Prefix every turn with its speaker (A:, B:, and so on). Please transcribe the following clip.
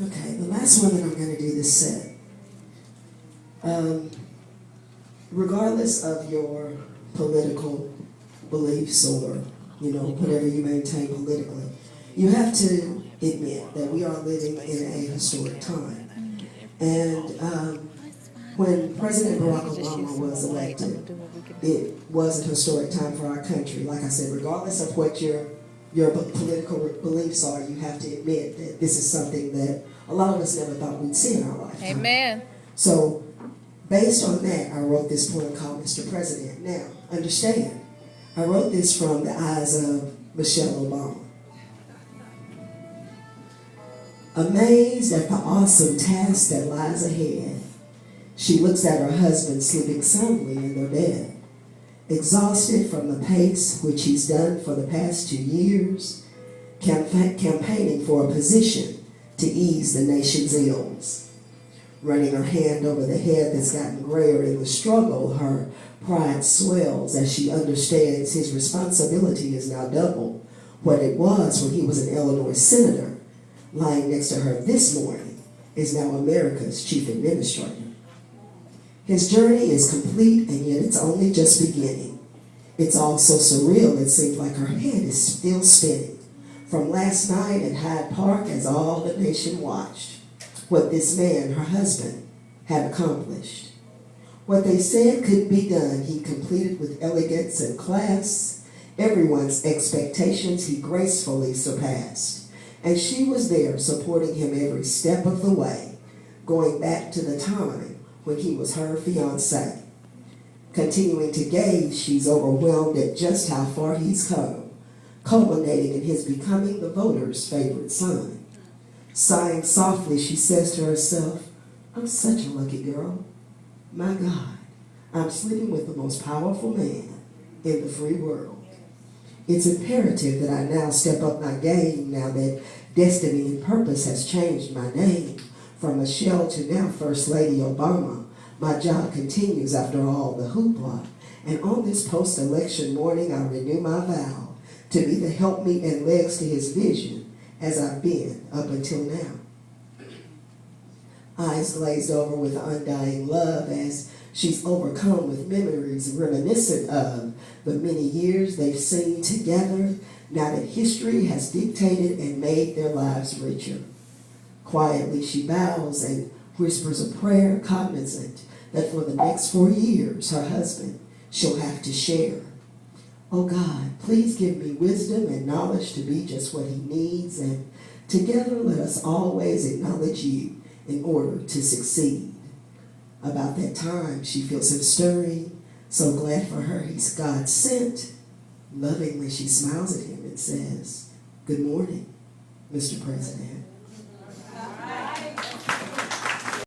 A: Okay, the last one that I'm going to do this set. Regardless of your political beliefs or, whatever you maintain politically, you have to admit that we are living in a historic time. And when President Barack Obama was elected, it was a historic time for our country. Like I said, regardless of what your political beliefs are, you have to admit that this is something that a lot of us never thought we'd see in our lifetime.
B: Amen.
A: So, based on that, I wrote this poem called Mr. President. Now, understand, I wrote this from the eyes of Michelle Obama. Amazed at the awesome task that lies ahead, she looks at her husband sleeping soundly in their bed. Exhausted from the pace which he's done for the past 2 years, campaigning for a position to ease the nation's ills. Running her hand over the head that's gotten grayer in the struggle, her pride swells as she understands his responsibility is now double what it was when he was an Illinois senator. Lying next to her this morning is now America's chief administrator. His journey is complete, and yet it's only just beginning. It's all so surreal, it seems like her head is still spinning. From last night at Hyde Park, as all the nation watched what this man, her husband, had accomplished. What they said could be done, he completed with elegance and class. Everyone's expectations he gracefully surpassed. And she was there supporting him every step of the way, going back to the time when he was her fiancé. Continuing to gaze, she's overwhelmed at just how far he's come, culminating in his becoming the voters' favorite son. Sighing softly, she says to herself, I'm such a lucky girl. My God, I'm sleeping with the most powerful man in the free world. It's imperative that I now step up my game now that destiny and purpose has changed my name. From Michelle to now First Lady Obama, my job continues after all the hoopla. And on this post-election morning, I renew my vow to be the helpmeet and legs to his vision as I've been up until now. Eyes glazed over with undying love as she's overcome with memories reminiscent of the many years they've seen together, now that history has dictated and made their lives richer. Quietly she bows and whispers a prayer, cognizant that for the next 4 years her husband she'll have to share. Oh God, please give me wisdom and knowledge to be just what he needs, and together let us always acknowledge you in order to succeed. About that time, she feels him stirring, so glad for her he's God sent. Lovingly, she smiles at him and says, Good morning, Mr. President.